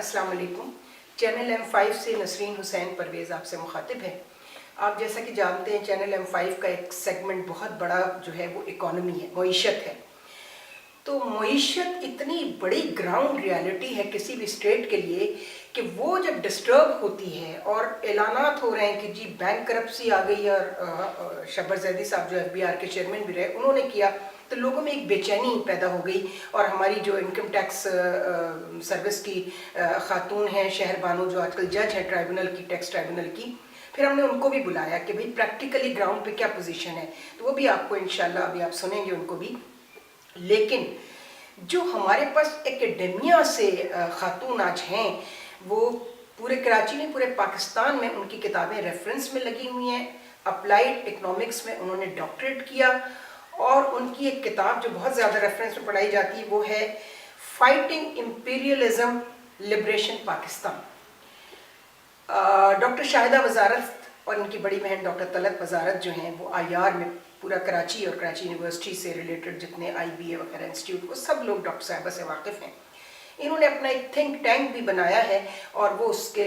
السلام علیکم. Channel M5 سے نسرین حسین پرویز آپ سے مخاطب ہے. آپ جیسا کہ جانتے ہیں چینل M5 کا ایک سیگمنٹ بہت بڑا جو ہے وہ اکانومی ہے, معیشت ہے. تو معیشت اتنی بڑی گراؤنڈ ریالٹی ہے کسی بھی اسٹیٹ کے لیے کہ وہ جب ڈسٹرب ہوتی ہے اور اعلانات ہو رہے ہیں کہ جی بینک کرپسی آ گئی, اور شبر زیدی صاحب جو FBR کے چیئرمین بھی رہے انہوں نے کیا, تو لوگوں میں ایک بے چینی پیدا ہو گئی. اور ہماری جو انکم ٹیکس سروس کی خاتون ہیں شہر بانو, جو آج کل جج ہے ٹرائبونل کی, ٹیکس ٹرائبونل کی, پھر ہم نے ان کو بھی بلایا کہ بھئی پریکٹیکلی گراؤنڈ پہ کیا پوزیشن ہے, تو وہ بھی آپ کو انشاءاللہ ابھی آپ سنیں گے ان کو بھی. لیکن جو ہمارے پاس اکیڈیمیا سے خاتون آج ہیں وہ پورے کراچی میں, پورے پاکستان میں ان کی کتابیں ریفرنس میں لگی ہوئی ہیں. اپلائیڈ اکنامکس میں انہوں نے ڈاکٹریٹ کیا, اور ان کی ایک کتاب جو بہت زیادہ ریفرنس میں پڑھائی جاتی ہے وہ ہے fighting imperialism liberation Pakistan. Doctor Shahida وزارت اور ان کی بڑی بہن ڈاکٹر طلعت وزارت جو ہیں وہ IR میں پورا کراچی اور کراچی یونیورسٹی سے ریلیٹڈ جتنے IBA وغیرہ انسٹیٹیوٹ, وہ سب لوگ ڈاکٹر صاحبہ سے واقف ہیں. انہوں نے اپنا ایک تھنک ٹینک بھی بنایا ہے اور وہ اس کے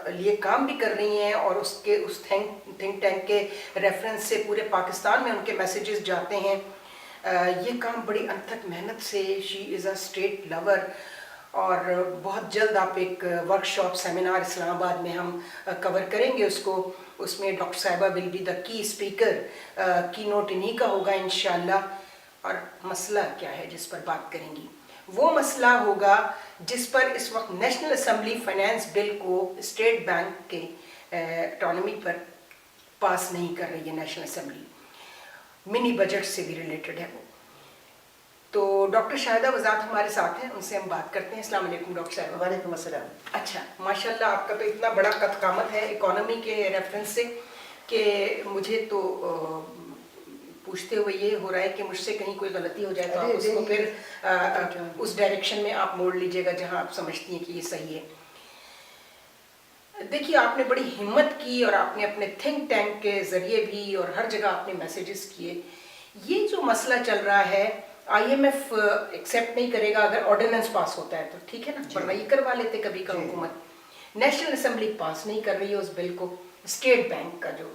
لیے کام بھی کر رہی ہیں, اور اس تھنک ٹینک کے ریفرنس سے پورے پاکستان میں ان کے میسیجز جاتے ہیں. یہ کام بڑی انتھک محنت سے, شی از اے اسٹیٹ لور. اور بہت جلد آپ ایک ورکشاپ سیمینار اسلام آباد میں ہم کور کریں گے اس کو. اس میں ڈاکٹر صاحبہ ول بی دا کی اسپیکر, کی نوٹ انہی کا ہوگا انشاءاللہ. اور مسئلہ کیا ہے جس پر بات کریں گی؟ وہ مسئلہ ہوگا جس پر اس وقت نیشنل اسمبلی فائنانس بل کو اسٹیٹ بینک کے اٹانومی پر پاس نہیں کر رہی ہے نیشنل اسمبلی. منی بجٹ سے بھی ریلیٹڈ ہے وہ. تو ڈاکٹر شاہدہ وزارت ہمارے ساتھ ہیں, ان سے ہم بات کرتے ہیں. السلام علیکم ڈاکٹر صاحبہ. وعلیکم السلام. اچھا, ماشاءاللہ آپ کا تو اتنا بڑا قد قامت ہے اکانومی کے ریفرنس سے کہ مجھے تو پوچھتے ہوئے یہ ہو رہا ہے کہ مجھ سے کہیں کوئی غلطی ہو جائے تو آپ اس کو پھر اس ڈائریکشن میں آپ موڑ لیجئے گا جہاں آپ سمجھتی ہیں کہ یہ صحیح ہے. دیکھیے آپ نے بڑی ہمت کی اور آپ نے اپنے تھنک ٹینک کے ذریعے بھی اور ہر جگہ آپ نے میسیجز کیے. یہ جو مسئلہ چل رہا ہے IMF ایکسیپٹ نہیں کرے گا اگر آرڈیننس پاس ہوتا ہے تو ٹھیک ہے نا, ورنہ یہ کروا لیتے کبھی کا حکومت. نیشنل اسمبلی پاس نہیں کر رہی ہے اس بل کو. اسٹیٹ بینک کا جو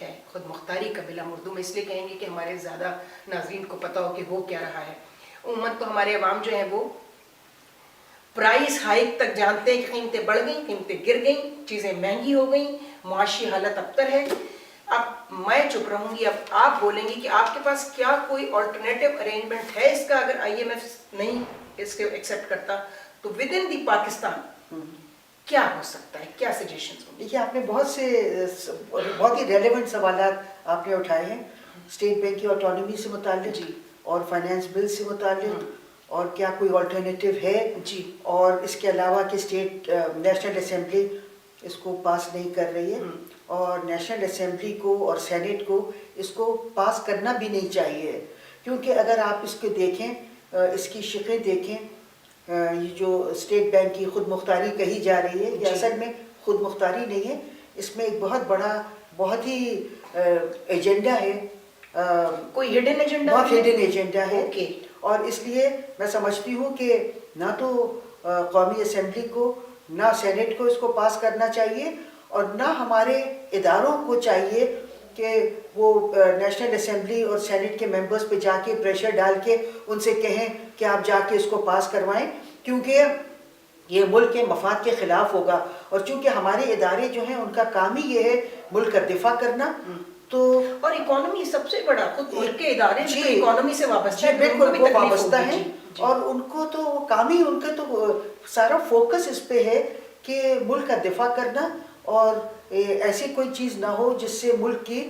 ہے خود مختاری کا بل, ہم اردو میں اس لیے کہیں گے کہ ہمارے زیادہ ناظرین کو پتہ ہو کہ ہو کیا رہا ہے. عموماً تو ہمارے عوام جو ہیں وہ پرائز ہائیک تک جانتے ہیں کہ قیمتیں بڑھ گئیں, قیمتیں گر گئیں, چیزیں مہنگی ہو گئیں, معاشی حالت ابتر ہے. اب میں چپ رہوں گی, اب آپ بولیں گی کہ آپ کے پاس کیا کوئی آلٹرنیٹیو ارینجمنٹ ہے اس کا اگر IMF نہیں اس کو ایکسیپٹ کرتا تو ود ان دی پاکستان کیا ہو سکتا ہے, کیا سجیشنز ہوں گے؟ دیکھیے آپ نے بہت ہی ریلیونٹ سوالات آپ نے اٹھائے ہیں اسٹیٹ بینک کی آٹونومی سے متعلق جی, اور فائنانس بل سے متعلق, اور کیا کوئی آلٹرنیٹیو ہے جی, اور اس کے علاوہ کہ اسٹیٹ نیشنل اسمبلی اس کو پاس نہیں کر رہی ہے, اور نیشنل اسمبلی کو اور سینٹ کو اس کو پاس کرنا بھی نہیں چاہیے. کیونکہ اگر آپ اس کو دیکھیں, اس کی شکلیں دیکھیں, یہ جو اسٹیٹ بینک کی خود مختاری کہی جا رہی ہے یہ اصل میں خود مختاری نہیں ہے, اس میں ایک بہت بڑا بہت ہی ایجنڈا ہے, کوئی ہڈن ایجنڈا, بہت ہڈن ایجنڈا ہے. اوکے. اور اس لیے میں سمجھتی ہوں کہ نہ تو قومی اسمبلی کو نہ سینٹ کو اس کو پاس کرنا چاہیے, اور نہ ہمارے اداروں کو چاہیے کہ وہ نیشنل اسمبلی اور سینٹ کے ممبرز پہ جا کے پریشر ڈال کے ان سے کہیں کہ آپ جا کے اس کو پاس کروائیں, کیونکہ یہ ملک کے مفاد کے خلاف ہوگا. اور چونکہ ہمارے ادارے جو ہیں ان کا کام ہی یہ ہے ملک کا دفاع کرنا, تو اور اکانومی سب سے بڑا خود ملک کے ادارے جو اکانومی سے وابستہ ہے, بالکل وہ وابستہ ہیں, اور ان کو تو کام ہی, ان کا تو سارا فوکس اس پہ ہے کہ ملک کا دفاع کرنا, اور ایسی کوئی چیز نہ ہو جس سے ملک کی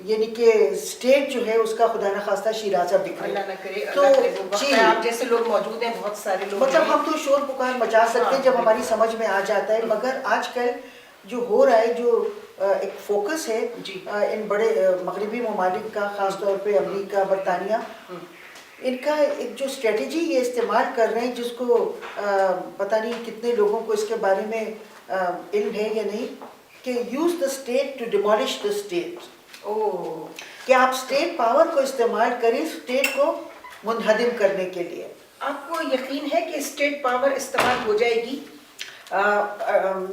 یعنی کہ اسٹیٹ جو ہے اس کا خدا نخواستہ شیرازہ بکھرے. اللہ نہ کرے, اللہ کرے. آپ جیسے لوگ موجود ہیں, بہت سارے لوگ, مطلب ہم تو شور پکار مچا سکتے ہیں جب ہماری سمجھ میں آ جاتا ہے, مگر آج کل جو ہو رہا ہے, جو ایک فوکس ہے ان بڑے مغربی ممالک کا, خاص طور پہ امریکہ, برطانیہ, ان کا ایک جو اسٹریٹجی یہ استعمال کر رہے ہیں جس کو پتہ نہیں کتنے لوگوں کو اس کے بارے میں علم ہے یا نہیں, کہ use the state to demolish the state. کہ آپ اسٹیٹ پاور کو استعمال کریں اسٹیٹ کو منہدم کرنے کے لیے. آپ کو یقین ہے کہ اسٹیٹ پاور استعمال ہو جائے گی؟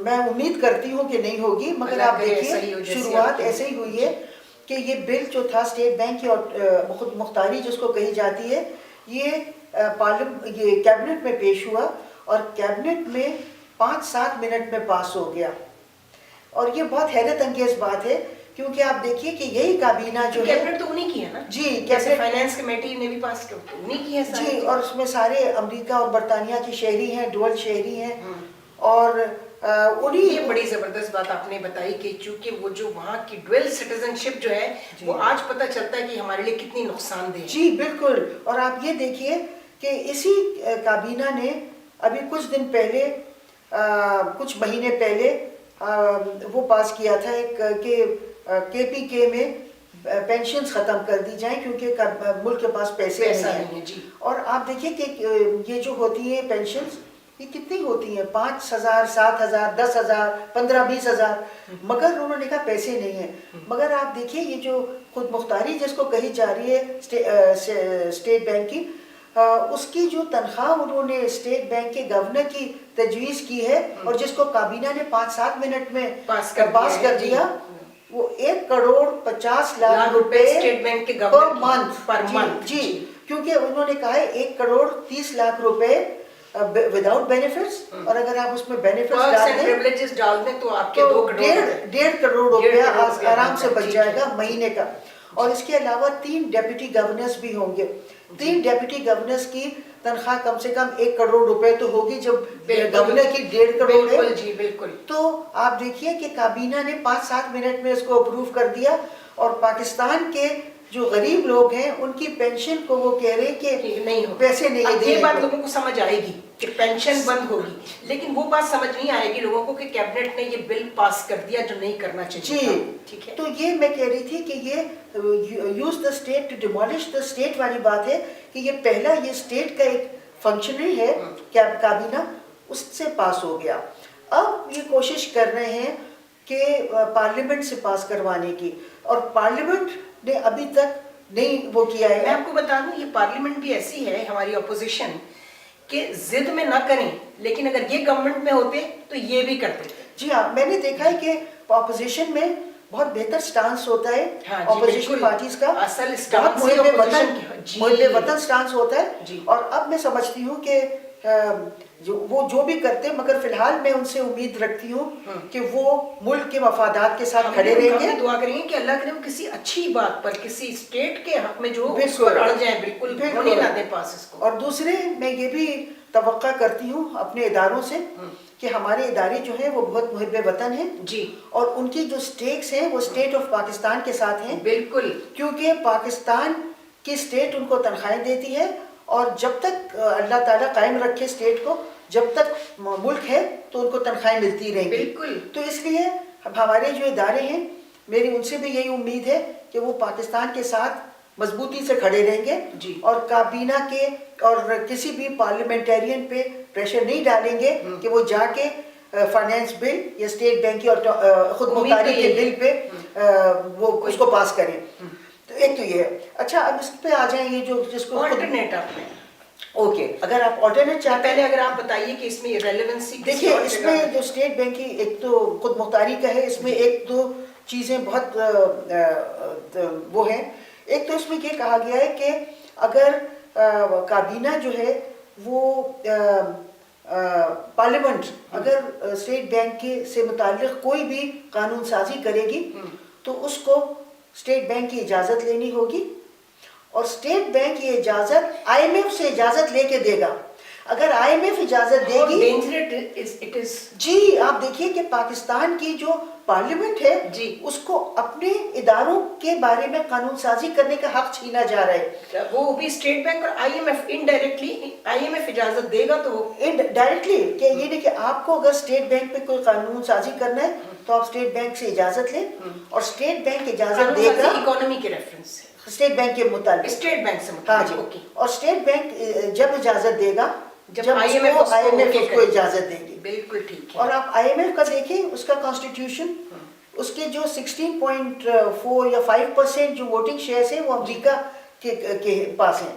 میں امید کرتی ہوں کہ نہیں ہوگی، مگر اللہ آپ کرے ایسا ہی دیکھیے ہو جیسے شروعات آپ کی۔ ایسے ہی ہوئی ہے کہ یہ بل جو تھا اسٹیٹ بینک کی خود مختاری جس کو کہی جاتی ہے، یہ یہ کیبنٹ میں پیش ہوا اور کیبنٹ میں 5-7 منٹ میں پاس ہو گیا، اور یہ بہت حیرت انگیز بات ہے کیونکہ آپ دیکھیے کہ یہی کابینہ جو ہے، کیبنٹ تو انہیں کی ہے نا جی جیسے کیبنٹ، فائنانس کمیٹی نے بھی پاس کیا انہیں کی ہے جی، اور اس میں سارے امریکہ اور برطانیہ کی شہری ہیں، ڈول شہری ہیں، اور انہیں یہ بڑی زبردست بات آپ نے بتائی کہ چونکہ وہ جو وہاں کی ڈویل سٹیزن شپ جو ہے وہ آج پتہ چلتا ہے کہ ہمارے لیے کتنی نقصان دہ ہے۔ جی بالکل، اور آپ یہ دیکھیے کہ اسی کابینہ نے ابھی کچھ دن پہلے، کچھ مہینے پہلے وہ پاس کیا تھا ایک کہ KPK میں پینشنز ختم کر دی جائیں کیونکہ ملک کے پاس پیسے نہیں ہیں، جی، اور آپ دیکھیے کہ یہ جو ہوتی ہیں پینشنز یہ کتنی ہوتی ہیں، 5,000 7,000 10,000 15-20,000، مگر انہوں نے کہا پیسے نہیں ہیں۔ مگر آپ دیکھیے یہ جو خود مختاری جس کو کہی جا رہی ہے اسٹیٹ بینک کی، اس کی جو تنخواہ انہوں نے اسٹیٹ بینک کے گورنر کی تجویز کی ہے اور جس کو کابینہ نے 5-7 منٹ میں پاس کر دیا، وہ 1,50,00,000 روپے اسٹیٹ بینک کے پر منتھ، جی، کیونکہ انہوں نے کہا ہے 1,30,00,000 روپے وداؤٹ بینیفٹس، اور اگر آپ اس میں بینیفٹس ڈال دیں تو آپ کے 1.5 کروڑ روپیہ آرام سے بچ جائے گا مہینے کا، اور اس کے علاوہ 3 ڈیپٹی گورنرز بھی ہوں گے۔ 3 ڈیپٹی گورنرز کی تنخواہ کم سے کم 1 کروڑ روپے تو ہوگی، جب گورنر کی 1.5 کروڑ ہے۔ جی بالکل، تو آپ دیکھیے کہ کابینہ نے 5-7 منٹ میں اس کو اپروو کر دیا، اور پاکستان کے جو غریب لوگ ہیں ان کی پینشن کو وہ کہہ رہے کہ پیسے نہیں دے۔ یہ بات لوگوں کو سمجھ آئے گی کہ پینشن بند ہوگی، لیکن وہ بات سمجھ نہیں آئے گی لوگوں کو کہ کیبنٹ نے یہ بل پاس کر دیا جو نہیں کرنا چاہیے۔ جی ٹھیک ہے، تو یہ میں کہہ رہی تھی کہ یہ use the state to demolish the state والی بات ہے کہ یہ پہلا یہ اسٹیٹ کا ایک فنکشنری ہے کابینہ، اس سے پاس ہو گیا۔ اب یہ کوشش کر رہے ہیں کہ پارلیمنٹ سے پاس کروانے کی، اور پارلیمنٹ نے ابھی تک نہیں وہ کیا ہے۔ میں آپ کو بتا دوں یہ پارلیمنٹ بھی ایسی ہے ہماری اپوزیشن کہ ضد میں نہ کریں، لیکن اگر یہ گورنمنٹ میں ہوتے تو یہ بھی کرتے تھے۔ جی ہاں، میں نے دیکھا ہے کہ اپوزیشن میں بہت بہتر سٹانس ہوتا ہے اپوزیشن پارٹیز کا، اصل بہت محب وطن سٹانس ہوتا ہے، اور اب میں سمجھتی ہوں کہ وہ جو بھی کرتے، مگر فی الحال میں ان سے امید رکھتی ہوں کہ وہ ملک کے مفادات کے ساتھ کھڑے رہیں گے۔ دعا کریں گے کہ اللہ کرے وہ کسی اچھی بات پر، کسی اسٹیٹ کے حق میں جو اس پر اڑ جائیں، بالکل ہونے نہ دیں پاس اس کو۔ اور دوسرے میں یہ بھی توقع کرتی ہوں اپنے اداروں سے کہ ہمارے ادارے جو ہیں وہ بہت محب وطن ہیں، جی، اور ان کی جو سٹیکس ہیں وہ اسٹیٹ آف پاکستان کے ساتھ ہیں، بالکل، کیونکہ پاکستان کی اسٹیٹ ان کو تنخواہیں دیتی ہے، اور جب تک اللہ تعالیٰ قائم رکھے اسٹیٹ کو، جب تک ملک ہے تو ان کو تنخواہیں ملتی رہیں گی۔ بالکل، تو اس لیے ہمارے جو ادارے ہیں، میری ان سے بھی یہی امید ہے کہ وہ پاکستان کے ساتھ مضبوطی سے کھڑے رہیں گے، جی، اور کابینہ کے اور کسی بھی پارلیمنٹرین پہ پریشر نہیں ڈالیں گے کہ وہ جا کے فائنانس بل یا اسٹیٹ بینک کی خود مختاری کے بل پہ وہ اس کو پاس کریں۔ تو ایک تو یہ ہے۔ اچھا، اب اس پہ آ جائیں، یہ جو جس کو آلٹرنیٹ آپ نے، اوکے، اگر آپ آلٹرنیٹ چاہتے ہیں، پہلے اگر آپ بتائیے کہ اس میں ریلیونسی دیکھیے اس میں جو اسٹیٹ بینک کی ایک تو خود مختاری کا ہے، اس میں ایک دو چیزیں بہت وہ ہیں۔ ایک تو اس میں یہ کہا گیا ہے کہ اگر کابینہ جو ہے وہ پارلیمنٹ اگر اسٹیٹ بینک کے سے متعلق کوئی بھی قانون سازی کرے گی تو اس کو اسٹیٹ بینک کی اجازت لینی ہوگی، اور اسٹیٹ بینک یہ اجازت IMF سے اجازت لے کے دے گا۔ اگر IMF اجازت دے گی، جی آپ دیکھیے کہ پاکستان کی جو پارلیمنٹ ہے جی، اس کو اپنے اداروں کے بارے میں قانون سازی کرنے کا حق چھینا جا رہا ہے۔ وہ بھی اسٹیٹ بینک اور IMF انڈائریکٹلی IMF اجازت دے گا تو ڈائریکٹلی کہ یہ نہیں کہ آپ کو اگر اسٹیٹ بینک پہ کوئی قانون سازی کرنا ہے تو آپ اسٹیٹ بینک سے اجازت لیں، اور اسٹیٹ بینک اجازت دے گا اکانومی کے ریفرنس سے، اسٹیٹ بینک کے مطابق، اسٹیٹ بینک سے ہاں جی، مطابق، اور اسٹیٹ بینک جب اجازت دے گا جب IMF اس کو اجازت دے گی۔ بالکل ٹھیک ہے۔ اور آپ IMF کا دیکھیں، اس کا کانسٹیٹیوشن، اس کے جو 16.4 یا 5% جو ووٹنگ شیئرز ہیں وہ امریکہ کے پاس ہیں،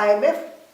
IMF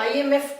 IMF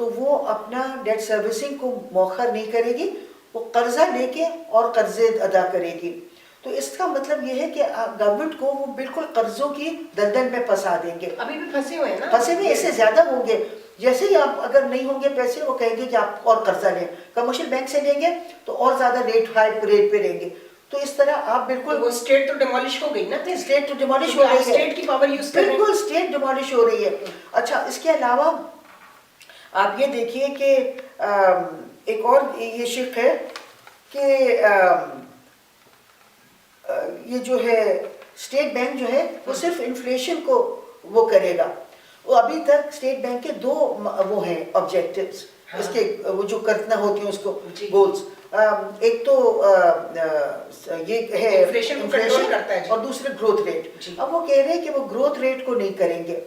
تو وہ اپنا ڈیٹ سروسنگ کو مؤخر نہیں کرے گی، وہ قرضہ لے کے اور قرضے ادا کرے گی. تو اس کا مطلب یہ ہے کہ گورنمنٹ کو وہ بالکل قرضوں کی دلدل میں پھنسا دیں گے. ابھی بھی پھنسے ہوئے ہیں نا، پھنسے ہوئے اس سے زیادہ ہوں گے. جیسے ہی آپ اگر نہیں ہوں گے پیسے، وہ کہیں گے کہ آپ اور قرضہ لیں، کمرشل بینک سے لیں گے تو اور زیادہ ہائی ریٹ پہ لیں گے. تو اس طرح آپ بالکل وہ اسٹیٹ تو ڈیمولش ہو گئی نا، اسٹیٹ تو ڈیمولش ہو رہی ہے، اسٹیٹ کی پاور یوز کر رہے ہیں. بالکل اسٹیٹ ڈیمولش ہو رہی ہے. اچھا اس کے علاوہ آپ یہ دیکھیے کہ ایک اور یہ شق ہے کہ یہ جو ہے اسٹیٹ بینک جو ہے وہ صرف انفلیشن کو وہ کرے گا. وہ ابھی تک اسٹیٹ بینک کے دو وہ ہیں آبجیکٹیوز، اس کے وہ جو کرنا ہوتی ہیں اس کو گولز. ایک تو یہ ہے انفلیشن کو کنٹرول کرتا ہے اور دوسرے گروتھ ریٹ. اب وہ کہہ رہے ہیں کہ وہ گروتھ ریٹ کو نہیں کریں گے،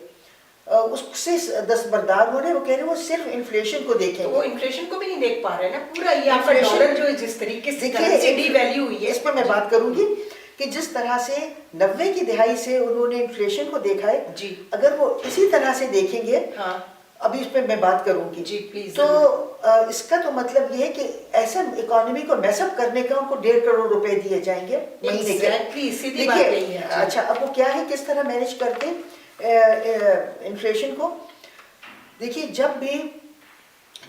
اس سے دستبردار ہو رہے. وہ کہہ رہے ہیں وہ صرف انفلیشن کو دیکھیں. وہ انفلیشن کو بھی نہیں دیکھ پا رہے نا. پورا یہ آپ کا ڈالر جو جس طریقے سے ڈی ویلیو ہوئی ہے، اس پر میں بات کروں گی کہ جس طرح سے 90 کی دہائی سے انہوں نے انفلیشن کو دیکھا ہے، جی اگر وہ اسی طرح سے دیکھیں گے، ہاں ابھی اس پہ میں بات کروں گی. جی پلیز. تو اس کا تو مطلب یہ ہے کہ ایسا اکانومی کو میس اپ کرنے کا ان کو 1.5 کروڑ روپے دیے جائیں گے مہینے کے. سیدھی بات یہی ہے. اچھا اب وہ کیا ہے، کس طرح مینیج کرتے انفلیشن کو. دیکھیے جب بھی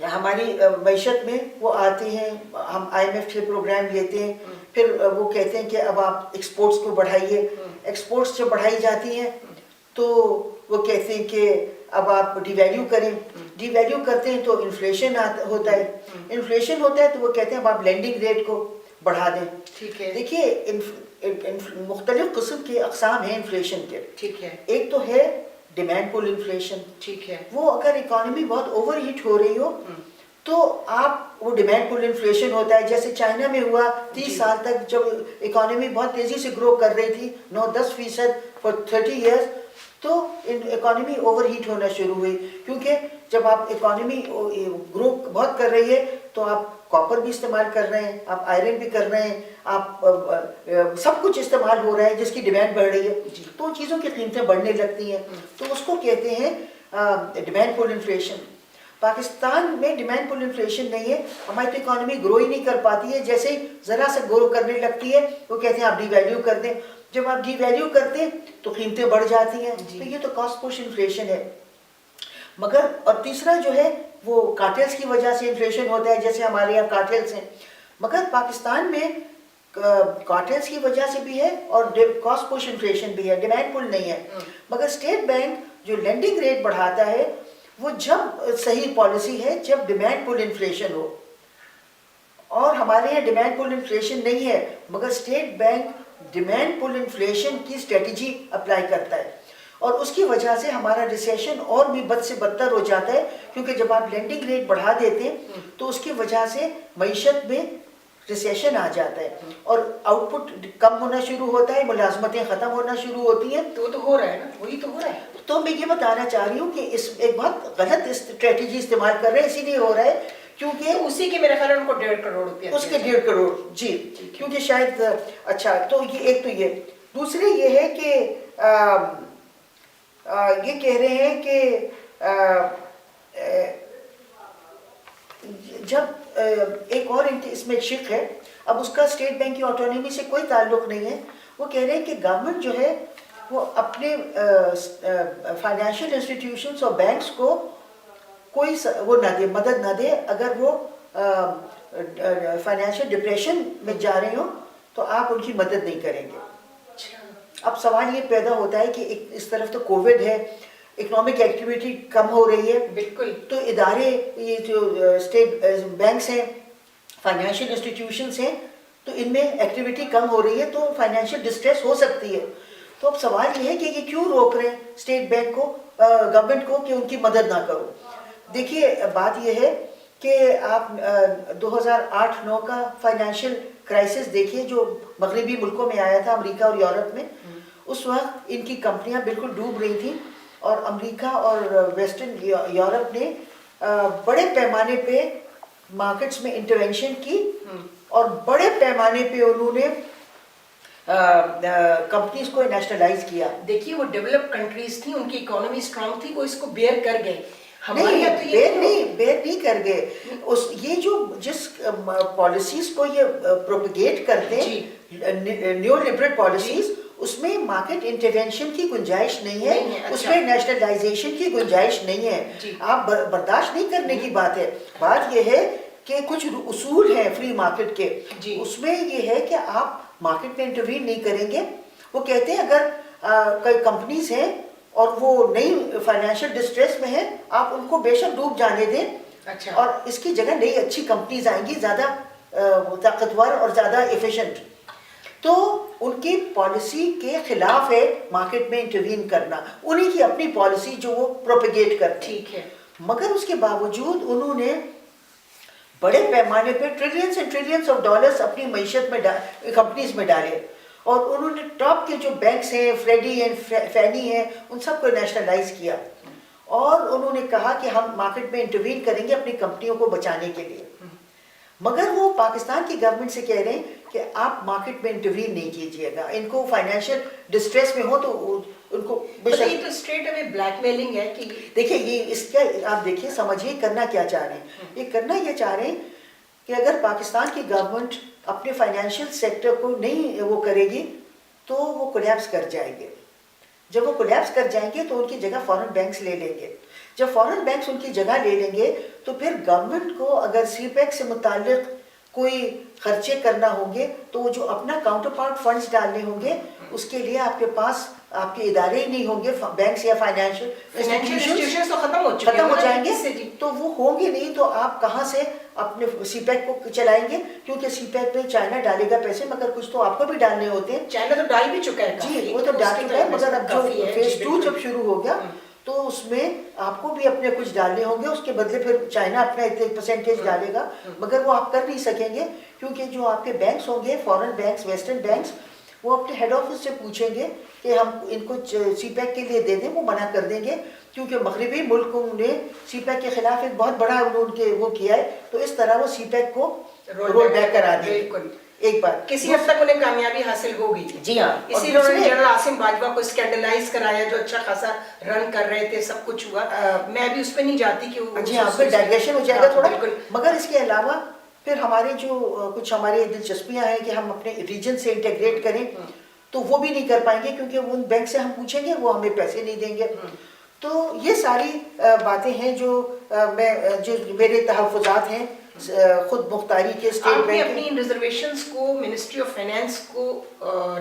ہماری معیشت میں وہ آتے ہیں، ہم IMF کے پروگرام لیتے ہیں، پھر وہ کہتے ہیں کہ اب آپ ایکسپورٹس کو بڑھائیے. ایکسپورٹس جب بڑھائی جاتی ہیں تو وہ کہتے ہیں کہ اب آپ ڈی ویلیو کریں. ڈی ویلیو کرتے ہیں تو انفلیشن ہوتا ہے. انفلیشن ہوتا ہے تو وہ کہتے ہیں اب آپ لینڈنگ ریٹ کو بڑھا دیں. ٹھیک ہے. دیکھیے مختلف قسم کے اقسام ہیں انفلیشن کے. ٹھیک ہے. ایک تو ہے ڈیمانڈ پول انفلیشن. ٹھیک ہے. وہ اگر اکانومی بہت اوور ہیٹ ہو رہی ہو تو آپ وہ ڈیمانڈ پول انفلیشن ہوتا ہے، جیسے چائنا میں ہوا 30 سال تک جب اکانومی بہت تیزی سے گرو کر رہی تھی 9-10% فار 30 ایئرس، تو اکانومی اوور ہیٹ ہونا شروع ہوئی. کیونکہ جب آپ اکانومی گرو بہت کر رہی ہے تو آپ کاپر بھی استعمال کر رہے ہیں، آپ آئرن بھی کر رہے ہیں، آپ سب کچھ استعمال ہو رہا ہے جس کی ڈیمانڈ بڑھ رہی ہے، تو ان چیزوں کی قیمتیں بڑھنے لگتی ہیں. تو اس کو کہتے ہیں ڈیمانڈ پول انفلیشن. پاکستان میں ڈیمانڈ پول انفلیشن نہیں ہے، ہماری تو اکانومی گرو ہی نہیں کر پاتی ہے. جیسے ہی ذرا سا گرو کرنے لگتی ہے وہ کہتے ہیں آپ ڈی ویلیو کر دیں. جب آپ ڈی ویلیو کرتے ہیں تو قیمتیں بڑھ جاتی ہیں. تو یہ تو کاسٹ پش انفلیشن ہے. مگر اور تیسرا جو ہے وہ کارٹلز کی وجہ سے انفلیشن ہوتا ہے، جیسے ہمارے یہاں کارٹلز ہیں. مگر پاکستان میں کارٹلز کی وجہ سے بھی ہے اور کاسٹ پش انفلیشن بھی ہے، ڈیمانڈ پول نہیں ہے. مگر اسٹیٹ بینک جو لینڈنگ ریٹ بڑھاتا ہے وہ جب صحیح پالیسی ہے جب ڈیمانڈ پول انفلیشن ہو. اور ہمارے یہاں ڈیمانڈ پول انفلیشن نہیں ہے، مگر اسٹیٹ بینک ڈیمانڈ پول انفلیشن کی اسٹریٹجی اپلائی کرتا ہے. اور اس کی وجہ سے ہمارا ریسیشن اور بھی بد سے بدتر ہو جاتا ہے. کیونکہ جب آپ لینڈنگ ریٹ بڑھا دیتے ہیں تو اس کی وجہ سے معیشت میں ریسیشن آ جاتا ہے اور آؤٹ پٹ کم ہونا شروع ہوتا ہے، ملازمتیں ختم ہونا شروع ہوتی ہیں. تو وہ تو ہو رہا ہے نا، وہی تو ہو رہا ہے. تو میں یہ بتانا چاہ رہی ہوں کہ اس ایک بہت غلط اسٹریٹجی استعمال کر رہے ہیں، اسی لیے ہو رہا ہے کیونکہ اسی کے میرے خیال ہے ان کو 1.5 کروڑ روپیہ، اس کے 1.5 کروڑ جی، کیونکہ شاید اچھا. تو یہ ایک تو یہ دوسرے یہ ہے کہ یہ کہہ رہے ہیں کہ جب ایک اور اس میں شق ہے، اب اس کا اسٹیٹ بینک کی آٹونومی سے کوئی تعلق نہیں ہے. وہ کہہ رہے ہیں کہ گورنمنٹ جو ہے وہ اپنے فائنینشیل انسٹیٹیوشنس اور بینکس کو کوئی وہ نہ دے، مدد نہ دے. اگر وہ فائنینشیل ڈپریشن میں جا رہے ہوں تو آپ ان کی مدد نہیں کریں گے. اب سوال یہ پیدا ہوتا ہے کہ اس طرف تو کووڈ ہے، اکنامک ایکٹیویٹی کم ہو رہی ہے. بالکل. تو ادارے یہ جو اسٹیٹ بینکس ہیں، فائنینشیل انسٹیٹیوشنس ہیں، تو ان میں ایکٹیویٹی کم ہو رہی ہے تو فائنینشیل ڈسٹریس ہو سکتی ہے. تو اب سوال یہ ہے کہ یہ کیوں روک رہے ہیں اسٹیٹ بینک کو، گورنمنٹ کو، کہ ان کی مدد نہ کرو. دیکھیے بات یہ ہے کہ آپ 2008-9 کا فائنینشیل کرائسس دیکھیے جو مغربی ملکوں میں آیا تھا، امریکہ اور یورپ میں. اس وقت ان کی کمپنیاں بالکل ڈوب رہی تھیں اور امریکہ اور ویسٹرن یورپ نے بڑے پیمانے پہ مارکیٹس میں انٹرونشن کی اور بڑے پیمانے پہ انہوں نے کمپنیز کو نیشنلائز کیا. دیکھیے وہ ڈیولپ کنٹریز تھیں، ان کی اکانومی اسٹرانگ تھی، وہ اس کو بیئر کر گئے. ہمارے یہاں تو یہ بیر نہیں کر گئے. یہ جو جس پالیسیز کو یہ پروپیگیٹ کرتے ہیں نیو لبرل پالیسیز, اس میں مارکیٹ انٹرونشن کی گنجائش نہیں ہے, اس میں نیشنلائزیشن کی گنجائش نہیں ہے. آپ برداشت نہیں کرنے کی بات ہے. بات یہ ہے کہ کچھ اصول ہیں فری مارکیٹ کے, اس میں یہ ہے کہ آپ مارکیٹ میں انٹروین نہیں کریں گے. وہ کہتے ہیں اگر کئی کمپنیز ہیں اور وہ نئی فائنینشیل ڈسٹریس میں ہیں, آپ ان کو بے شک ڈوب جانے دیں, اور اس کی جگہ نئی اچھی کمپنیز آئیں گی, زیادہ طاقتور اور زیادہ ایفیشینٹ. تو ان کی پالیسی کے خلاف ہے مارکیٹ میں انٹروین کرنا, انہی کی اپنی پالیسی جو وہ پروپیگیٹ کرتے ہیں. ٹھیک ہے, مگر اس کے باوجود انہوں نے بڑے پیمانے پہ ٹریلینس اینڈ ٹریلینس آف ڈالرز اپنی معیشت میں کمپنیز میں ڈالے, اور انہوں نے ٹاپ کے جو بینکس ہیں, فریڈی اینڈ فینی ہیں, ان سب کو نیشنلائز کیا, اور انہوں نے کہا کہ ہم مارکیٹ میں انٹروین کریں گے اپنی کمپنیوں کو بچانے کے لیے. مگر وہ پاکستان کی گورنمنٹ سے کہہ رہے ہیں کہ آپ مارکیٹ میں انٹروین نہیں کیجیے گا, ان کو فائنینشیل ڈسٹریس میں ہو تو ان کو یہ تو اسٹریٹ اوے بلیک میلنگ ہے. کہ دیکھیے یہ اس کا آپ دیکھیے سمجھیے کرنا کیا چاہ رہے ہیں. یہ کرنا یہ چاہ رہے ہیں کہ اگر پاکستان کی گورنمنٹ اپنے فائنینشیل سیکٹر کو نہیں وہ کرے گی تو وہ کولیپس کر جائیں گے. جب وہ کولیپس کر جائیں گے تو ان کی جگہ فارن بینکس لے لیں گے. جب فارن بینکس ان کی جگہ لے لیں گے تو پھر گورنمنٹ کو اگر سی پیک سے متعلق کوئی خرچے کرنا ہوں گے تو وہ جو اپنا کاؤنٹر پارٹ فنڈز ڈالنے ہوں گے, اس کے لیے آپ کے پاس آپ کے ادارے ہی نہیں ہوں گے, بینکس یا فائنینشیل انسٹیٹیوشنز تو ختم ہو جائیں گے, تو وہ ہوں گے نہیں, تو آپ کہاں سے اپنے سی پیک کو چلائیں گے؟ کیونکہ سی پیک میں چائنا ڈالے گا پیسے, مگر کچھ تو آپ کو بھی ڈالنے ہوتے ہیں. چائنا تو ڈال بھی چکا ہے, جی وہ تو ڈال چکا ہے, مگر اب جو فیز 2 جب شروع ہو گیا تو اس میں آپ کو بھی اپنے کچھ ڈالنے ہوں گے, اس کے بدلے پھر چائنا اپنا اتنے پرسنٹیج ڈالے گا, مگر وہ آپ کر نہیں سکیں گے کیونکہ جو آپ کے بینکس ہوں گے, فارن بینکس, ویسٹرن بینکس, وہ اپنے ہیڈ آفس سے پوچھیں گے کہ ہم ان کو سی پیک کے لیے دے دیں, وہ منع کر دیں گے کیونکہ مغربی ملکوں نے سی پیک کے خلاف ایک بہت بڑا ان کے وہ کیا ہے, تو اس طرح وہ سی پیک کو رول بیک کرا دیں گے. ایک بات کسی حد تک انہیں کامیابی حاصل ہو گئی. جی ہاں, اسی لیے انہوں نے جنرل عاصم باجوہ کو اسکینڈلائز کرایا, جو اچھا خاصا رن کر رہے تھے, سب کچھ ہوا. میں بھی اس پہ نہیں جاتی کہ جی ہاں, پھر ڈائگریشن ہو جائے گا تھوڑا. مگر اس کے علاوہ پھر ہمارے جو کچھ ہمارے دلچسپیاں ہیں کہ ہم اپنے ریجن سے انٹیگریٹ کریں, تو وہ بھی نہیں کر پائیں گے کیونکہ ان بینک سے ہم پوچھیں گے وہ ہمیں پیسے نہیں دیں گے. تو یہ ساری باتیں ہیں جو میرے تحفظات ہیں خود مختاری کے اسٹیٹ آپ نے بینک. اپنی ریزرویشنز کو منسٹری آف فائنینس کو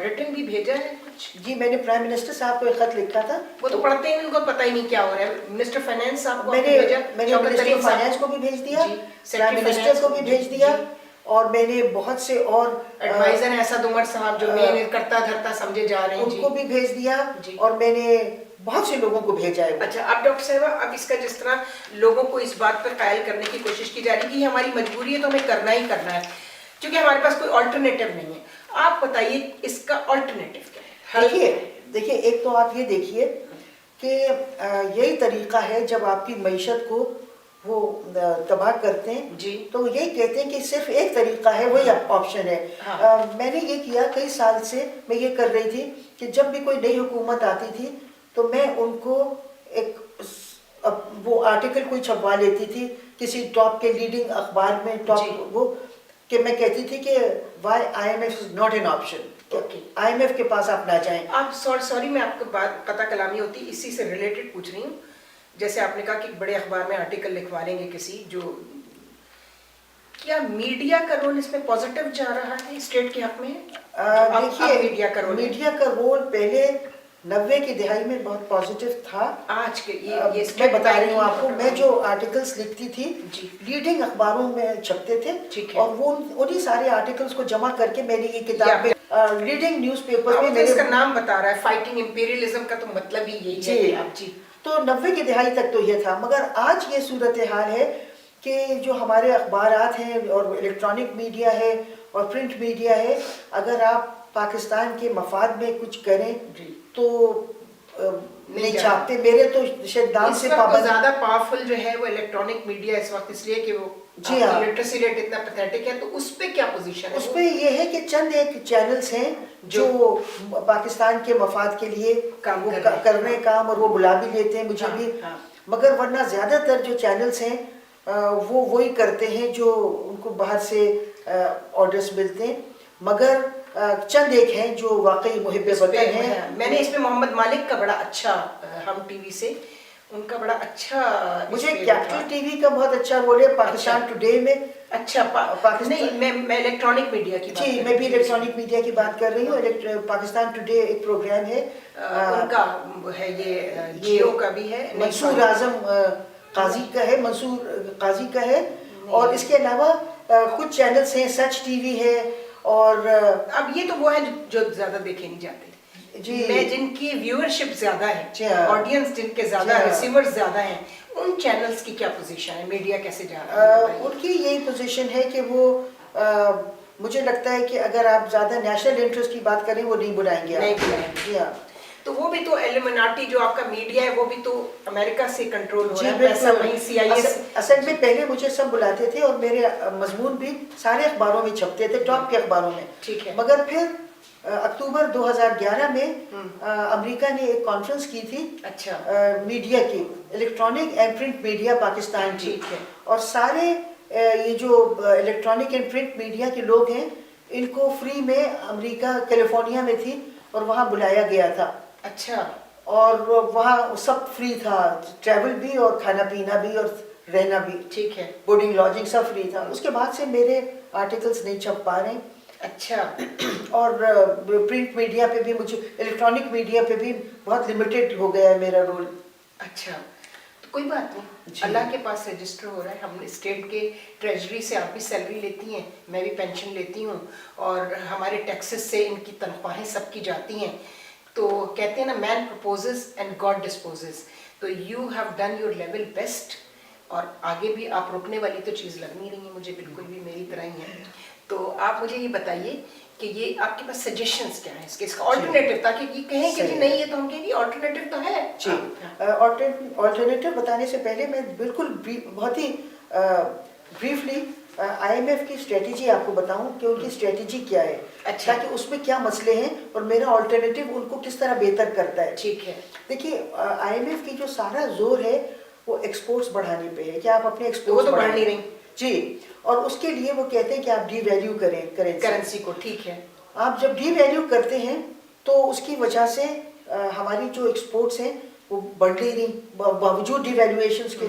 ریٹن بھی بھیجا ہے کچھ؟ جی میں نے پرائم منسٹر صاحب کو ایک خط لکھا تھا. وہ تو پڑھتے ہیں, ان کو پتہ ہی نہیں کیا ہو رہا ہے. منسٹر فائنینس صاحب کو میں بھیجا, نے منسٹری آف فائنینس کو بھی بھیج دیا, پرائم منسٹر کو بھی بھیج دیا, اور میں نے بہت سے اور ایڈوائزر ہیں اسد عمر صاحب جو مین کرتا دھرتا سمجھے جا رہے ہیں, ان کو بھی بھیج دیا, اور میں نے بہت سے لوگوں کو بھیجا ہے. اچھا, اب ڈاکٹر صاحبہ, اب اس کا جس طرح لوگوں کو اس بات پر قائل کرنے کی کوشش کی جا رہی ہے کہ یہ ہماری مجبوری ہے تو ہمیں کرنا ہی کرنا ہے, کیونکہ ہمارے پاس کوئی آلٹرنیٹیو نہیں ہے. آپ بتائیے اس کا آلٹرنیٹیو کیا ہے؟ دیکھیے ایک تو آپ یہ دیکھیے کہ یہی طریقہ ہے جب آپ کی معیشت کو وہ تباہ کرتے ہیں, جی, تو یہی کہتے ہیں کہ صرف ایک طریقہ ہے, وہی آپشن ہے. میں نے یہ کیا, کئی سال سے میں یہ کر رہی تھی کہ جب بھی کوئی نئی حکومت آتی تھی تو میں ان کو ایک وہ آرٹیکل کوئی چھپوا لیتی تھی کسی ٹاپ کے لیڈنگ اخبار میں, ٹاپ وہ کہ میں کہتی تھی کہ why I M F is not an option, I M F کے پاس آپ نہ جائیں. آپ سوری میں آپ کو بات قطع کلامی ہوتی اسی سے ریلیٹڈ پوچھ رہی ہوں. جیسے آپ نے کہا کہ بڑے اخبار میں آرٹیکل لکھوا لیں گے کسی, جو کیا میڈیا کا رول اس میں پازیٹیو جا رہا ہے اسٹیٹ کے حق میں؟ دیکھیے میڈیا کا رول پہلے 90 کی دہائی میں بہت پازیٹیو تھا. آج کے میں بتا رہی ہوں آپ کو, میں جو آرٹیکلس لکھتی تھی لیڈنگ اخباروں میں چھپتے تھے, اور وہ انہی سارے آرٹیکلس کو جمع کر کے میں نے یہ کتاب میں لیڈنگ نیوز پیپر میں, اس کا نام بتا رہا ہے فائٹنگ امپیریلزم کا, تو مطلب ہی یہی ہے. جی, تو 90 کی دہائی تک تو یہ تھا. مگر آج یہ صورتحال ہے کہ جو ہمارے اخبارات ہیں اور الیکٹرانک میڈیا ہے اور پرنٹ میڈیا ہے, اگر آپ پاکستان کے مفاد میں کچھ کریں تو نہیں چھاپتے. میرے تو شاید نام سے پابند. زیادہ پاورفل جو ہے وہ الیکٹرانک میڈیا اس وقت اس لیے کہ وہ جی ہاں لٹریسی ریٹ اتنا پیتھیٹک ہے. تو اس پہ کیا پوزیشن ہے؟ اس پہ یہ ہے کہ چند ایک چینلز ہیں جو پاکستان کے مفاد کے لیے کام کر رہے ہیں کام, اور وہ بلا بھی لیتے ہیں مجھے بھی, مگر ورنہ زیادہ تر جو چینلز ہیں وہ وہی کرتے ہیں جو ان کو باہر سے آرڈرز ملتے ہیں. مگر چند ایک ہیں جو واقعی محب وطن ہیں. میں نے اس میں محمد مالک کا بڑا اچھا, ہم ٹی وی سے ان کا بڑا اچھا, مجھے کیپٹل ٹی وی کا بہت اچھا رول ہے, پاکستان ٹوڈے میں. اچھا نہیں, میں الیکٹرانک میڈیا کی جی میں بھی الیکٹرانک میڈیا کی بات کر رہی ہوں. پاکستان ٹوڈے ایک پروگرام ہے ان کا ہے, یہ جیو کا بھی ہے, منصور اعظم قاضی کا ہے, منصور قاضی کا ہے. اور اس کے علاوہ کچھ چینلز ہیں, سچ ٹی وی ہے. اور اب یہ تو وہ ہے جو زیادہ دیکھے نہیں جاتے. جی میں جن کی ویورشپ زیادہ ہے, آڈینس جن کے زیادہ, ریسیورز زیادہ ہیں, ان چینلز کی کیا پوزیشن ہے, میڈیا کیسے جا رہا ہے؟ ان کی یہی پوزیشن ہے کہ وہ مجھے لگتا ہے کہ اگر آپ زیادہ نیشنل انٹرسٹ کی بات کریں وہ نہیں بلائیں گے. نہیں بلائیں گے. جی ہاں. تو وہ بھی تو ایلیمناٹی جو آپ کا میڈیا ہے وہ بھی تو امریکہ سے کنٹرول ہو رہا ہے, پیسہ وہیں سی آئی ایس. اصل میں پہلے مجھے سب بلاتے تھے اور میرے مضمون بھی سارے اخباروں میں چھپتے تھے, ٹاپ کے اخباروں میں. ٹھیک ہے. مگر پھر اکتوبر 2011 میں امریکہ نے ایک کانفرنس کی تھی اچھا میڈیا کی, electronic and print media Pakistan کی. ٹھیک ہے. اور سارے یہ جو الیکٹرانک اینڈ پرنٹ میڈیا کے لوگ ہیں ان کو فری میں, امریکہ کیلیفورنیا میں تھی اور وہاں بلایا گیا تھا. اچھا. اور وہاں سب فری تھا, ٹریول بھی اور کھانا پینا بھی اور رہنا بھی. ٹھیک ہے. بورڈنگ لاجنگ سب فری تھا. اس کے بعد سے میرے آرٹیکلز نہیں چھپ پا رہے. اچھا. اور پرنٹ میڈیا پہ بھی مجھے, الیکٹرانک میڈیا پہ بھی بہت لمیٹڈ ہو گیا ہے میرا رول. اچھا, تو کوئی بات نہیں, اللہ کے پاس رجسٹر ہو رہا ہے. ہم اسٹیٹ کے ٹریجری سے آپ بھی سیلری لیتی ہیں, میں بھی پینشن لیتی ہوں, اور ہمارے ٹیکسز سے ان کی تنخواہیں سب کی جاتی ہیں. تو کہتے ہیں نا, مین پرپوزز اینڈ گاڈ ڈسپوزز. تو you have done your level best, اور آگے بھی آپ رکنے والی تو چیز لگ نہیں رہی ہے مجھے, بالکل بھی میری طرح ہی ہے. تو آپ مجھے یہ بتائیے کہ یہ آپ کے پاس سجیشنز کیا ہیں اس کا آلٹرنیٹیو, تاکہ یہ کہیں کہ جی نہیں یہ تو ہم کہیں گے آلٹرنیٹیو تو ہے. جی, آلٹرنیٹیو بتانے سے پہلے میں بالکل بہت ہی بریفلی آئی ایم ایف کی اسٹریٹجی آپ کو بتاؤں کہ ان کی اسٹریٹجی کیا ہے, تاکہ اس میں کیا مسئلے ہیں اور میرا آلٹرنیٹیو ان کو کس طرح بہتر کرتا ہے. ٹھیک ہے. دیکھیے, آئی ایم ایف کی جو سارا زور ہے وہ ایکسپورٹس بڑھانے پہ ہے, کہ آپ اپنے ایکسپورٹس بڑھا نہیں رہی. جی, اور اس کے لیے وہ کہتے ہیں کہ آپ ڈی ویلیو کریں کرنسی کو. ٹھیک ہے. آپ جب ڈی ویلیو کرتے ہیں تو اس کی وجہ سے ہماری جو ایکسپورٹس ہیں وہ بڑھ نہیں رہی باوجود ڈی ویلیویشنس کے.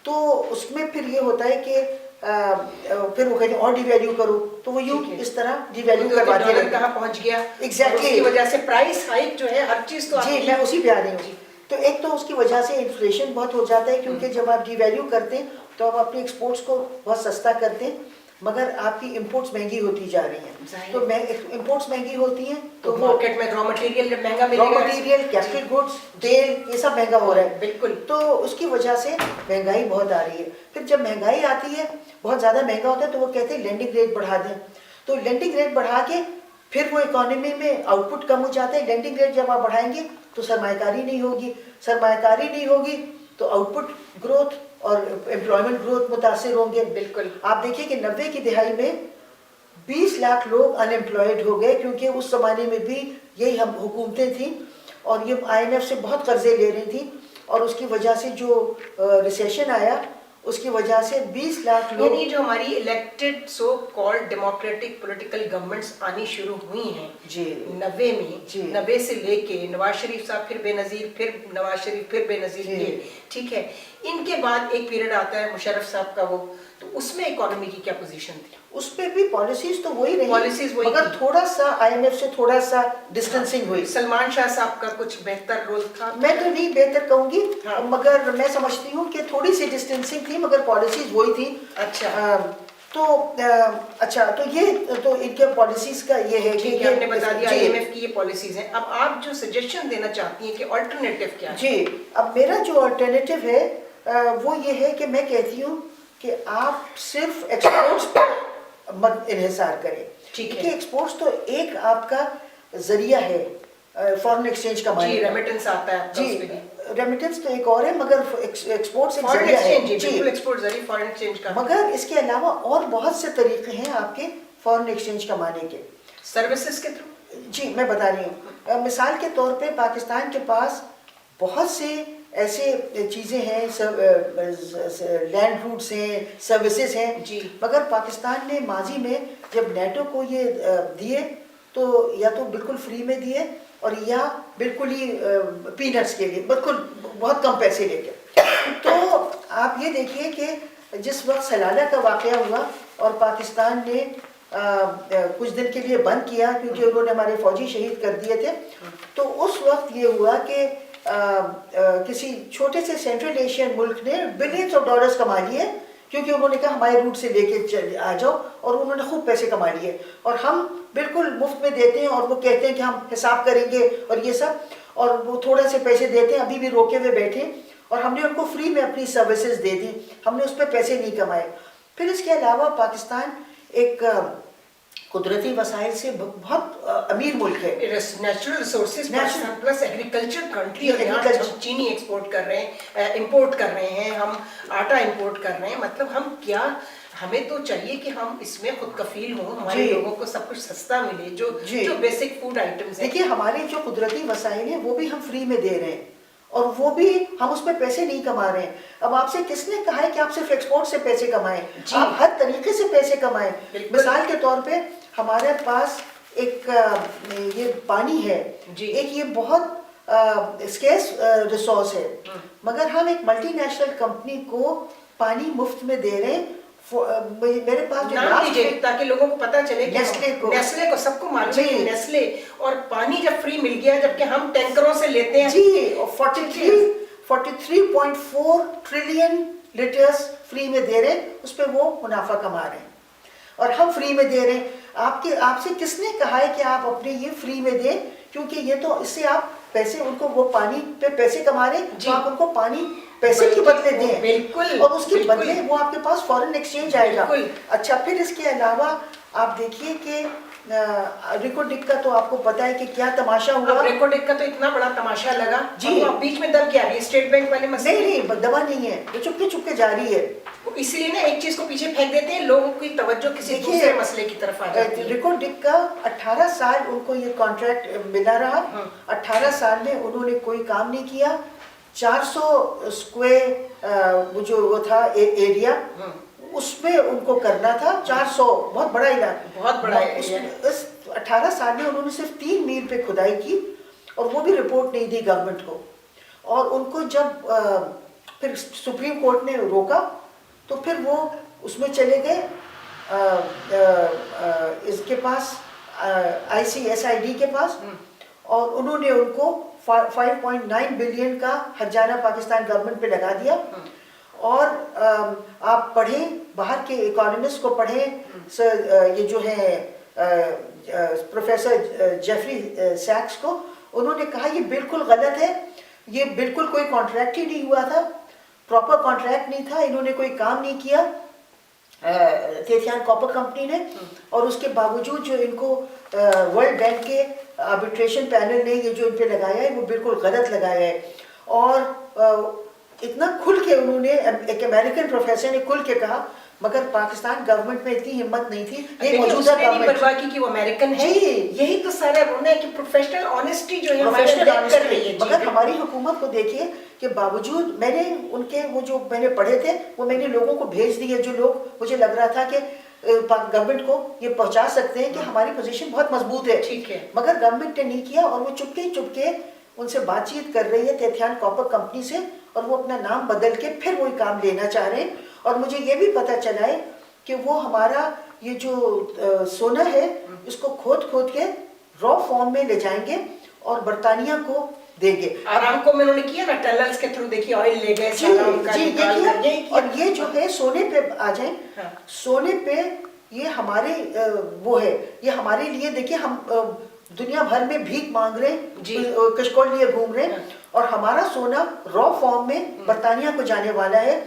تو اس میں پھر یہ ہوتا ہے کہ پھر وہ کہتے ہیں اور ڈی ویلیو کرو, تو وہ یوں اس طرح ڈی ویلیو کرواتے ہیں. کہاں پہنچ گیا ایگزیکٹلی, اس کی وجہ سے پرائس ہائیک جو ہے ہر چیز تو. جی میں اسی پہ آ رہی ہوں. تو ایک تو اس کی وجہ سے انفلیشن بہت ہو جاتا ہے, کیونکہ جب آپ ڈی ویلیو کرتے ہیں تو آپ اپنی ایکسپورٹس کو بہت سستا کرتے ہیں, مگر آپ کی امپورٹس مہنگی ہوتی جا رہی ہیں. تو امپورٹس مہنگی ہوتی ہیں تو مارکیٹ میں را مٹیریل مہنگا ملے گا, را مٹیریل, کیپٹل گڈس, تیل, یہ سب مہنگا ہو رہا ہے. بالکل. تو اس کی وجہ سے مہنگائی بہت آ رہی ہے. پھر جب مہنگائی آتی ہے, بہت زیادہ مہنگا ہوتا ہے, تو وہ کہتے ہیں لینڈنگ ریٹ بڑھا دیں. تو لینڈنگ ریٹ بڑھا کے پھر وہ اکانومی میں آؤٹ پٹ کم ہو جاتا ہے. لینڈنگ ریٹ جب آپ بڑھائیں گے تو سرمایہ کاری نہیں ہوگی, سرمایہ کاری نہیں ہوگی تو آؤٹ پٹ گروتھ اور امپلائمنٹ گروتھ متاثر ہوں گے. بالکل. آپ دیکھیے کہ 90 کی دہائی میں 20 لاکھ لوگ ان امپلائڈ ہو گئے, کیونکہ اس زمانے میں بھی یہی ہم حکومتیں تھیں اور یہ آئی ایم ایف سے بہت قرضے لے رہی تھیں, اور اس کی وجہ سے جو ریسیشن آیا اس کی وجہ سے 20 لاکھ لوگ. یعنی جو ہماری elected so called democratic political governments آنی شروع ہوئی ہیں 90 میں, 90 سے لے کے نواز شریف صاحب پھر بے نظیر, پھر نواز شریف پھر بے نظیر کیے, ٹھیک ہے. ان کے بعد ایک پیریڈ آتا ہے مشرف صاحب کا, وہ تو اس میں اکانومی کی کیا پوزیشن تھی؟ اس پہ بھی پالیسیز تو وہی رہی, پالیسیز وہی, مگر تھوڑا سا آئی ایم ایف سے تھوڑا سا ڈسٹینسنگ ہوئی. سلمان شاہ صاحب کا کچھ بہتر رول تھا؟ میں تو نہیں بہتر کہوں گی, مگر میں سمجھتی ہوں کہ تھوڑی سی ڈسٹینسنگ تھی, مگر پالیسیز وہی تھی. اچھا. تو یہ تو ان کے پالیسیز کا یہ ہے کہ آپ نے بتا دیا آئی ایم ایف کی یہ پالیسیز ہیں. اب آپ جو سجیشن دینا چاہتی ہیں کہ آلٹرنیٹیو کیا ہے؟ جی, اب میرا جو آلٹرنیٹیو ہے وہ یہ ہے کہ میں کہتی ہوں کہ آپ صرف ایکسپورٹس پر مت انحصار کریں. ٹھیک ہے. ایکسپورٹس تو ایک آپ کا ذریعہ ہے فارن ایکسچینج کمانے جی کا. ریمیٹنس آتا ہے آپ کا اس پہ بھی. ریمیٹنس تو ایک اور ہے مگر ایکسپورٹ سے فارن ذریعہ ہے. ایکسچینج بالکل ایکسپورٹ ذریعہ فارن ایکسچینج کا. مگر اس کے علاوہ اور بہت سے طریقے ہیں آپ کے فارن ایکسچینج کمانے کے. سروسز کے تھرو. جی میں بتا رہی ہوں. مثال کے طور پہ پاکستان کے پاس بہت سے ایسے چیزیں ہیں, لینڈ روٹس ہیں, سروسز ہیں. جی. مگر پاکستان نے ماضی میں جب نیٹو کو یہ دیے تو یا تو بالکل فری میں دیے اور یا بالکل ہی پینٹس کے لیے بالکل بہت کم پیسے لے کے. تو آپ یہ دیکھیے کہ جس وقت سلالہ کا واقعہ ہوا اور پاکستان نے کچھ دن کے لیے بند کیا کیونکہ انہوں نے ہمارے فوجی شہید کر دیے تھے, تو اس وقت یہ ہوا کہ کسی چھوٹے سے سینٹرل ایشین ملک نے بلینس آف ڈالرز کما لیے کیونکہ انہوں نے کہا ہمارے روٹ سے لے کے آ جاؤ, اور انہوں نے خوب پیسے کما لیے. اور ہم بالکل مفت میں دیتے ہیں اور وہ کہتے ہیں کہ ہم حساب کریں گے اور یہ سب, اور وہ تھوڑے سے پیسے دیتے ہیں, ابھی بھی روکے ہوئے بیٹھے, اور ہم نے ان کو فری میں اپنی سروسز دے دی, ہم نے اس پہ پیسے نہیں کمائے. پھر اس کے علاوہ پاکستان ایک قدرتی وسائل سے بہت امیر ملک ہے. Natural resources plus agriculture country, اور یہاں ہم چینی ایکسپورٹ کر رہے ہیں, امپورٹ کر رہے ہیں, ہم آٹا امپورٹ کر رہے ہیں. مطلب ہم کیا, ہمیں تو چاہیے کہ ہم اس میں خود کفیل ہوں, ہمارے لوگوں کو سب کچھ سستا ملے, جو بیسک فوڈ آئٹمز ہیں. دیکھیے ہمارے جو قدرتی وسائل ہیں وہ بھی ہم فری میں دے رہے ہیں اور وہ بھی ہم اس پہ پیسے نہیں کما رہے ہیں. اب آپ سے کس نے کہا ہے کہ آپ صرف ایکسپورٹ سے پیسے کمائیں؟ آپ ہر طریقے سے پیسے کمائیں. مثال کے طور پہ ہمارے پاس ایک یہ پانی ہے, ایک یہ بہت اسکیس ریسورس ہے, مگر ہم ایک ملٹی نیشنل کمپنی کو پانی مفت میں دے رہے ہیں. میرے پاس جو تاکہ لوگوں کو پتہ چلے کہ نیسلے کو سب کو معلوم ہے نیسلے, اور پانی جب فری مل گیا جبکہ ہم ٹینکروں سے لیتے ہیں. جی 43.4 ٹریلین لیٹرز فری میں دے رہے ہیں, اس پہ وہ منافع کما رہے ہیں اور ہم فری میں دے رہے ہیں. آپ سے کس نے کہا ہے کہ آپ اپنے یہ فری میں دیں, کیونکہ یہ تو اس سے آپ پیسے ان کو وہ پانی پہ پیسے کما رہے ہیں, تو آپ ان کو پانی پیسے کے بدلے دیں بالکل, اور اس کے بدلے وہ آپ کے پاس فارن ایکسچینج آئے گا. اچھا پھر اس کے علاوہ آپ دیکھیے کہ ریکو ڈک کا تو آپ کو پتا ہے کہ کیا تماشا ہوا. ریکو ڈک کا تو اتنا بڑا تماشا لگا جی, بیچ میں دب گیا. اسٹیٹ بینک والے مسئلے نہیں دبا نہیں ہے, یہ چپکے چپکے جاری ہے. اسی لیے نا ایک چیز کو پیچھے پھینک دیتے ہیں, لوگوں کی توجہ کسی دوسرے مسئلے کی طرف آ جاتی ہے. ریکو ڈک کا 18 سال ان کو یہ کانٹریکٹ ملا رہا, 18 سال میں انہوں نے کوئی کام نہیں کیا. 400 اسکوائر وہ تھا ایریا, اس میں ان کو کرنا تھا. 400 بہت بڑا علاقہ, بہت بڑا ایریا. اس 18 سال میں انہوں نے صرف 3 میل پہ کھدائی کی اور وہ بھی رپورٹ نہیں دی گورنمنٹ کو. اور ان کو جب پھر سپریم کورٹ نے روکا تو پھر وہ اس میں چلے گئے اس کے پاس ICSID کے پاس, اور انہوں نے ان کو 5.9 بلین کا ہرجانہ پاکستان گورنمنٹ پہ لگا دیا. اور آپ پڑھیں, باہر کے اکانومسٹ کو پڑھیں, یہ جو ہے پروفیسر جیفری سیکس کو, انہوں نے کہا یہ بالکل غلط ہے, یہ بالکل کوئی کانٹریکٹ ہی نہیں ہوا تھا, پراپر کانٹریکٹ نہیں تھا, انہوں نے کوئی کام نہیں کیا تیتیان کاپر کمپنی نے, اور اس کے باوجود جو ان کو ورلڈ بینک کے آربیٹریشن پینل نے یہ جو ان پہ لگایا ہے وہ بالکل غلط لگایا ہے. اور اتنا کھل کے انہوں نے, ایک امریکن پروفیسر نے کھل کے کہا, مگر پاکستان گورنمنٹ میں اتنی ہمت نہیں تھی. یہ موجودہ گورنمنٹ پرواہ کی کہ وہ امریکن ہے, یہی تو سارا رونا ہے کہ پروفیشنل آنیسٹی جو ہے ہمارے لیک کر رہی ہے. مگر ہماری حکومت کو دیکھیے کہ باوجود میں نے ان کے وہ جو میں نے پڑھے تھے وہ میں نے لوگوں کو بھیج دیے, جو لوگ مجھے لگ رہا تھا کہ گورنمنٹ کو یہ پہنچا سکتے ہیں کہ ہماری پوزیشن بہت مضبوط ہے. ٹھیک ہے, مگر گورنمنٹ نے نہیں کیا, اور وہ چپکے چپکے ان سے بات چیت کر رہی ہے تیتیان کاپر کمپنی سے, اور وہ اپنا نام بدل کے پھر وہی کام لینا چاہ رہے ہیں. اور مجھے یہ بھی پتہ چلا ہے کہ وہ ہمارا یہ جو سونا ہے اس کو کھود کھود کے را فارم میں لے جائیں گے اور برطانیہ کو دیں گے. آرام کو میں انہوں نے کیا نا, ٹنلز کے تھرو دیکھیے آئل لے گئے, جی. اور یہ جو ہے سونے پہ آ جائیں, سونے پہ یہ ہمارے وہ ہے, یہ ہمارے لیے دیکھیے ہم دنیا بھر میں بھیک مانگ رہے ہیں, کشکول لیے گھوم رہے ہیں, اور ہمارا سونا را فارم میں برطانیہ کو جانے والا ہے,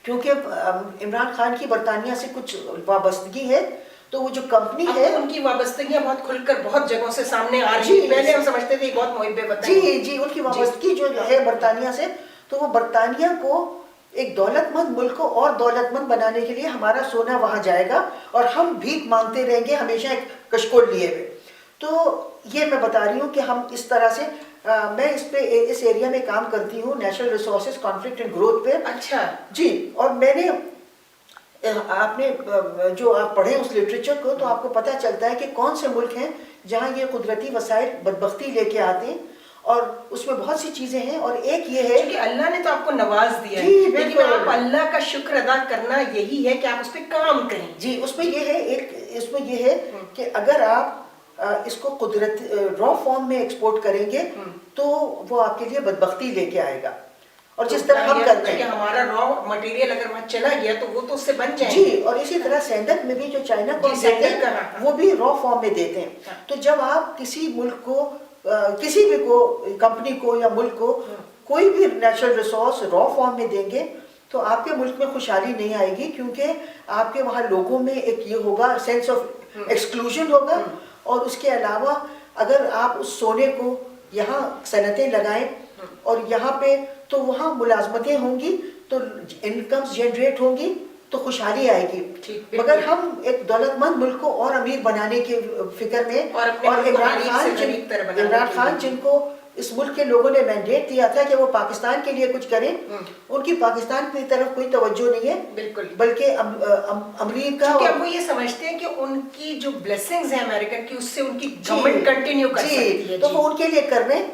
کیونکہ عمران خان کی برطانیہ سے کچھ وابستگی ہے. تو وہ جو کمپنی اب ہے تو ان کی وابستگیاں بہت کھل کر بہت جگہوں سے سامنے آ رہی جی، ہیں. پہلے ہم سمجھتے تھے یہ بہت محب وطن ہے. جی جی، ان کی وابستگی جو ہے برطانیہ سے، تو وہ برطانیہ کو ایک دولت مند ملک کو اور دولت مند بنانے کے لیے ہمارا سونا وہاں جائے گا اور ہم بھیک مانگتے رہیں گے ہمیشہ ایک کشکول لیے ہوئے. تو یہ میں بتا رہی ہوں کہ ہم اس طرح سے میں اس ایریا میں کام کرتی ہوں، natural resources conflict and growth پہ. اچھا جی، اور میں نے آپ نے جو آپ پڑھیں اس لٹریچر کو تو آپ کو پتہ چلتا ہے کہ کون سے ملک ہیں جہاں یہ قدرتی وسائل بدبختی لے کے آتے ہیں، اور اس میں بہت سی چیزیں ہیں. اور ایک یہ ہے کیونکہ اللہ نے تو آپ کو نواز دیا ہے، جی، لیکن بالکل. آپ اللہ کا شکر ادا کرنا یہی ہے کہ آپ اس پہ کام کریں. جی، اس میں یہ ہے کہ اگر آپ اس کو قدرت را فارم میں ایکسپورٹ کریں گے تو وہ آپ کے لیے بدبختی لے کے آئے گا. اور جس طرح ہم کرتے ہیں کہ ہمارا را مٹیریل اگر وہاں چلا گیا تو وہ تو اس سے بن جائیں جی، اور اسی طرح سینڈک میں بھی جو چائنا کو ہم دیتے ہیں وہ بھی را فارم میں دیتے ہیں. تو جب آپ کسی ملک کو کسی بھی کو کمپنی کو یا ملک کو کوئی بھی نیچرل ریسورس را فارم میں دیں گے تو آپ کے ملک میں خوشحالی نہیں آئے گی، کیونکہ آپ کے وہاں لوگوں میں ایک یہ ہوگا سینس آف ایکسکلوژن ہوگا. اور اس کے علاوہ اگر آپ اس سونے کو یہاں صنعتیں لگائیں اور یہاں پہ تو وہاں ملازمتیں ہوں گی، تو انکمز جنریٹ ہوں گی، تو خوشحالی آئے گی. مگر ہم ایک دولت مند ملک کو اور امیر بنانے کی فکر میں، اور عمران خان جن کو اس ملک کے لوگوں نے مینڈیٹ دیا تھا کہ وہ پاکستان کے لیے کچھ کریں، ان کی پاکستان کی طرف کوئی توجہ نہیں ہے. بالکل. بلکہ امریکہ کیونکہ اب وہ یہ سمجھتے ہیں کہ ان کی جو بلیسنگز ہیں امریکن کی، اس سے ان کی گورنمنٹ کنٹینیو کر سکتی ہے. تو وہ ان کے لیے کر رہے ہیں.